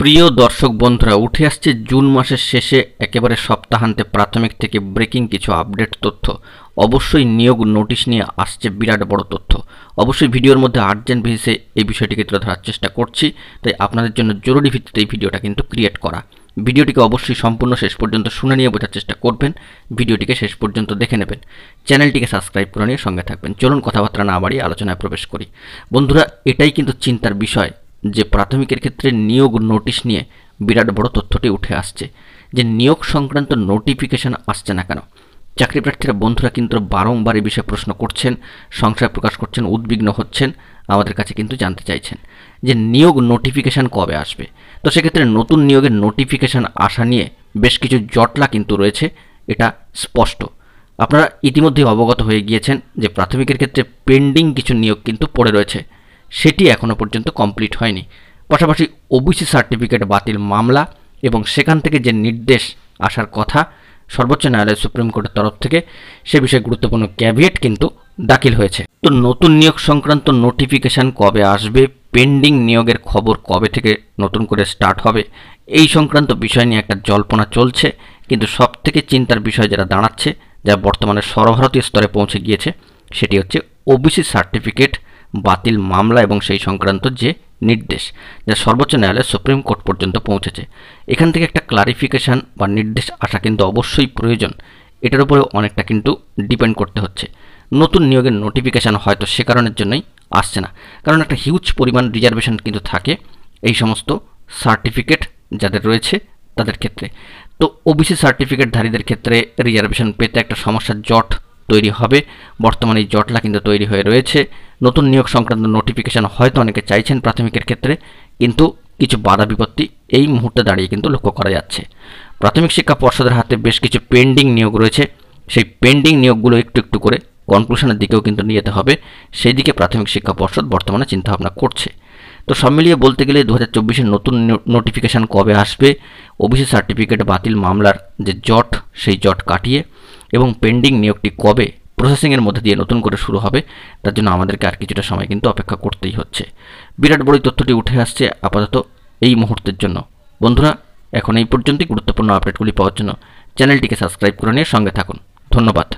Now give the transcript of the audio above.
প্রিয় দর্শক বন্ধুরা, উঠে আসছে জুন মাসের শেষে একেবারে সপ্তাহান্তে প্রাথমিক থেকে ব্রেকিং কিছু আপডেট তথ্য। অবশ্যই নিয়োগ নোটিশ নিয়ে আসছে বিরাট বড় তথ্য। অবশ্যই ভিডিওর মধ্যে আর্জেন্ট বেসিসে এই বিষয়টিকে তুলে ধরার চেষ্টা করছি, তাই আপনাদের জন্য জরুরি ভিত্তিতে এই ভিডিওটা কিন্তু ক্রিয়েট করা। ভিডিওটিকে অবশ্যই সম্পূর্ণ শেষ পর্যন্ত শুনে নিয়ে বোঝার চেষ্টা করবেন, ভিডিওটিকে শেষ পর্যন্ত দেখে নেবেন, চ্যানেলটিকে সাবস্ক্রাইব করে নিয়ে সঙ্গে থাকবেন। চলুন কথাবার্তা না বাড়িয়ে আলোচনায় প্রবেশ করি। বন্ধুরা, এটাই কিন্তু চিন্তার বিষয় যে প্রাথমিকের ক্ষেত্রে নিয়োগ নোটিশ নিয়ে বিরাট বড় তথ্যটি উঠে আসছে যে নিয়োগ সংক্রান্ত নোটিফিকেশন আসছে না কেন। চাকরি প্রার্থীরা বন্ধুরা কিন্তু বারংবার এই বিষয়ে প্রশ্ন করছেন, সংশয় প্রকাশ করছেন, উদ্বিগ্ন হচ্ছেন, আমাদের কাছে কিন্তু জানতে চাইছেন যে নিয়োগ নোটিফিকেশান কবে আসবে। তো সেক্ষেত্রে নতুন নিয়োগের নোটিফিকেশান আসা নিয়ে বেশ কিছু জটলা কিন্তু রয়েছে, এটা স্পষ্ট। আপনারা ইতিমধ্যেই অবগত হয়ে গিয়েছেন যে প্রাথমিকের ক্ষেত্রে পেন্ডিং কিছু নিয়োগ কিন্তু পড়ে রয়েছে, সেটি এখনও পর্যন্ত কমপ্লিট হয়নি। পাশাপাশি ওবিসি সার্টিফিকেট বাতিল মামলা এবং সেখান থেকে যে নির্দেশ আসার কথা সর্বোচ্চ ন্যায়ালয় সুপ্রিম কোর্টের তরফ থেকে, সে বিষয়ে গুরুত্বপূর্ণ ক্যাভিয়েট কিন্তু দাখিল হয়েছে। তো নতুন নিয়োগ সংক্রান্ত নোটিফিকেশান কবে আসবে, পেন্ডিং নিয়োগের খবর কবে থেকে নতুন করে স্টার্ট হবে, এই সংক্রান্ত বিষয় নিয়ে একটা জল্পনা চলছে। কিন্তু সবথেকে চিন্তার বিষয় যেটা দাঁড়াচ্ছে, যা বর্তমানে সর্বভারতীয় স্তরে পৌঁছে গিয়েছে, সেটি হচ্ছে ওবিসি সার্টিফিকেট বাতিল মামলা এবং সেই সংক্রান্ত যে নির্দেশ, যা সর্বোচ্চ ন্যায়ালয় সুপ্রিম কোর্ট পর্যন্ত পৌঁছেছে। এখান থেকে একটা ক্লারিফিকেশান বা নির্দেশ আসা কিন্তু অবশ্যই প্রয়োজন। এটার উপরে অনেকটা কিন্তু ডিপেন্ড করতে হচ্ছে। নতুন নিয়োগের নোটিফিকেশান হয়তো সে কারণের জন্যই আসছে না, কারণ একটা হিউজ পরিমাণ রিজার্ভেশন কিন্তু থাকে এই সমস্ত সার্টিফিকেট যাদের রয়েছে তাদের ক্ষেত্রে। তো ওবিসি সার্টিফিকেটধারীদের ক্ষেত্রে রিজার্ভেশন পেতে একটা সমস্যার জট তৈরি হবে। বর্তমানে এই জটলা কিন্তু তৈরি হয়ে রয়েছে। নতুন নিয়োগ সংক্রান্ত নোটিফিকেশান হয়তো অনেকে চাইছেন প্রাথমিকের ক্ষেত্রে, কিন্তু কিছু বাধা বিপত্তি এই মুহূর্তে দাঁড়িয়ে কিন্তু লক্ষ্য করা যাচ্ছে। প্রাথমিক শিক্ষা পর্ষদের হাতে বেশ কিছু পেন্ডিং নিয়োগ রয়েছে, সেই পেন্ডিং নিয়োগগুলো একটু একটু করে কনক্লুশনের দিকেও কিন্তু নিয়ে যেতে হবে। সেই দিকে প্রাথমিক শিক্ষা পর্ষদ বর্তমানে চিন্তাভাবনা করছে। তো সব মিলিয়ে বলতে গেলে 2024-এর নতুন নোটিফিকেশান কবে আসবে, ওবিসি সার্টিফিকেট বাতিল মামলার যে জট, সেই জট কাটিয়ে এবং পেন্ডিং নিয়োগটি কবে প্রসেসিংয়ের মধ্যে দিয়ে নতুন করে শুরু হবে, তার জন্য আমাদেরকে আর কিছুটা সময় কিন্তু অপেক্ষা করতেই হচ্ছে। বিরাট বড় তথ্যটি উঠে আসছে আপাতত এই মুহূর্তের জন্য। বন্ধুরা, এখন এই পর্যন্তই। গুরুত্বপূর্ণ আপডেটগুলি পাওয়ার জন্য চ্যানেলটিকে সাবস্ক্রাইব করে নিয়ে সঙ্গে থাকুন। ধন্যবাদ।